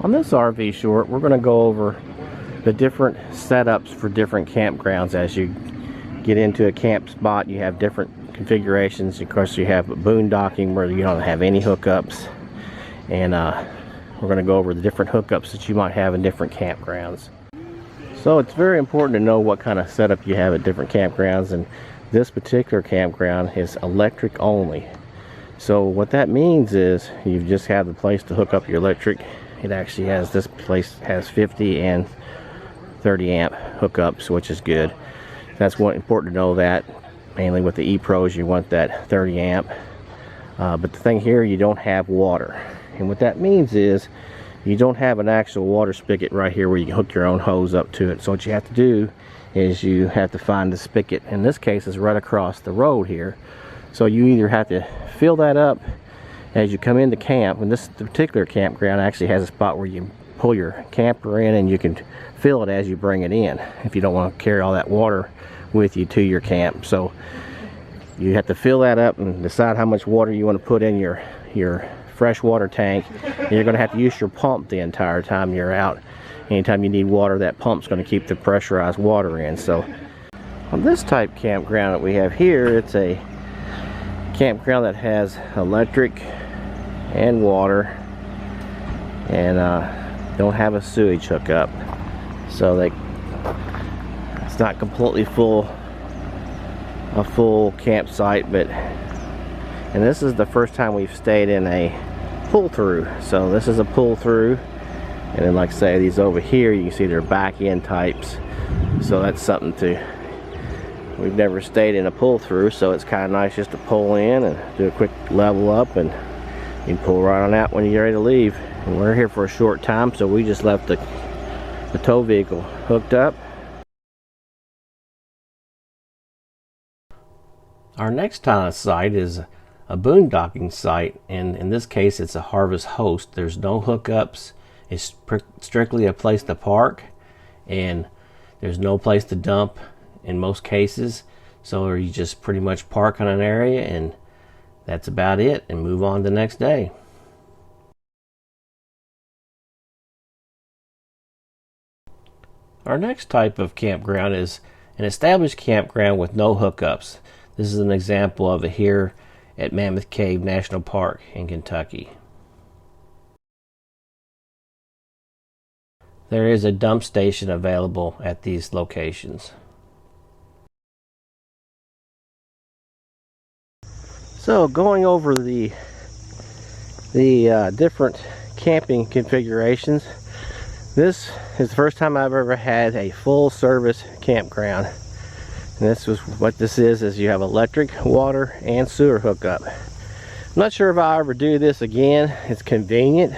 On this RV short, we're going to go over the different setups for different campgrounds. As you get into a camp spot, you have different configurations. Of course, you have boondocking where you don't have any hookups, and we're going to go over the different hookups that you might have in different campgrounds. So it's very important to know what kind of setup you have at different campgrounds, and this particular campground is electric only. So what that means is you just have the place to hook up your electric. It actually has, this place has 50 and 30 amp hookups, which is good. That's important to know that. Mainly with the E-Pros, you want that 30 amp. But the thing here, you don't have water. And what that means is you don't have an actual water spigot right here where you can hook your own hose up to it. So what you have to do is you have to find the spigot. In this case, it's right across the road here. So you either have to fill that up as you come into camp, and this particular campground actually has a spot where you pull your camper in and you can fill it as you bring it in if you don't want to carry all that water with you to your camp. So you have to fill that up and decide how much water you want to put in your freshwater tank, and you're going to have to use your pump the entire time you're out. Anytime you need water, that pump's going to keep the pressurized water in. So on this type campground that we have here, it's a campground that has electric and water, and don't have a sewage hookup, so it's not completely a full campsite. But and this is the first time we've stayed in a pull through. So this is a pull through, and then like I say, these over here you can see they're back end types, so that's something we've never stayed in a pull through, so it's kind of nice just to pull in and do a quick level up, and you can pull right on out when you're ready to leave. And we're here for a short time, so we just left the tow vehicle hooked up. Our next kind of site is a boondocking site, and in this case it's a harvest host. There's no hookups. It's strictly a place to park, and there's no place to dump in most cases. So you just pretty much park on an area, and that's about it, and move on the next day. Our next type of campground is an established campground with no hookups. This is an example of it here at Mammoth Cave National Park in Kentucky. There is a dump station available at these locations. So going over the different camping configurations, this is the first time I've ever had a full service campground. And this was what this is you have electric, water, and sewer hookup. I'm not sure if I'll ever do this again. It's convenient,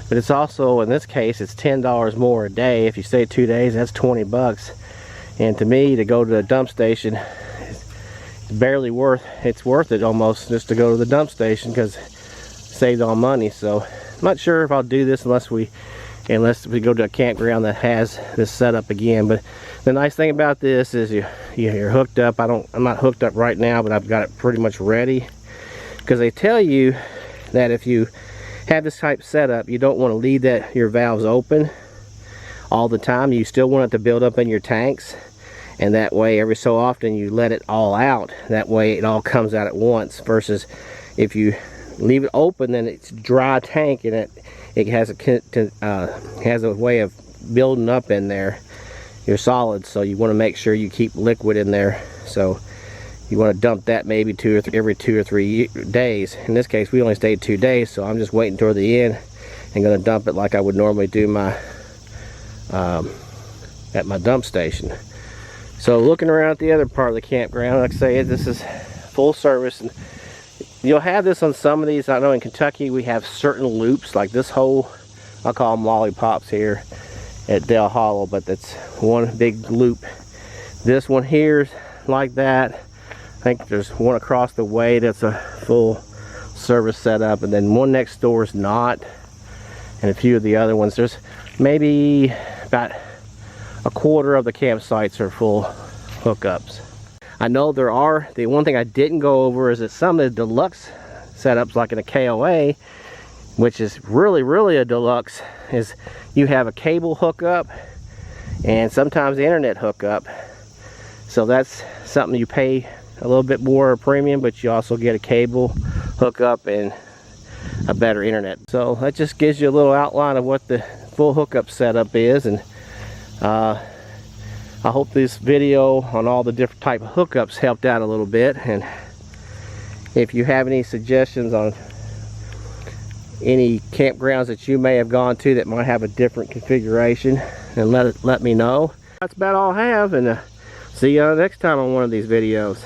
but it's also, in this case, it's $10 more a day. If you stay 2 days, that's 20 bucks. And to me, to go to the dump station, it's worth it almost just to go to the dump station, because it saved all money. So I'm not sure if I'll do this unless we go to a campground that has this setup again. But the nice thing about this is you're hooked up. I'm not hooked up right now, but I've got it pretty much ready, because they tell you that if you have this type setup, you don't want to leave your valves open all the time. You still want it to build up in your tanks, and that way every so often you let it all out. That way it all comes out at once, versus if you leave it open, then it's a dry tank, and it has a way of building up in there your solids. So you want to make sure you keep liquid in there. So you want to dump that maybe every 2 or 3 days. In this case, we only stayed 2 days, so I'm just waiting toward the end and going to dump it like I would normally do at my dump station. So looking around at the other part of the campground, like I say, this is full service, and you'll have this on some of these. I know in Kentucky we have certain loops, like this whole, I'll call them lollipops here at Dale Hollow, but that's one big loop. This one here's like that. I think there's one across the way that's a full service setup, and then one next door is not, and a few of the other ones. There's maybe about a quarter of the campsites are full hookups. I know there are. The one thing I didn't go over is that some of the deluxe setups, like in a KOA, which is really a deluxe is you have a cable hookup and sometimes the internet hookup. So that's something you pay a little bit more premium, but you also get a cable hookup and a better internet. So that just gives you a little outline of what the full hookup setup is. And I hope this video on all the different type of hookups helped out a little bit. And if you have any suggestions on any campgrounds that you may have gone to that might have a different configuration, then let me know. That's about all I have, and see you next time on one of these videos.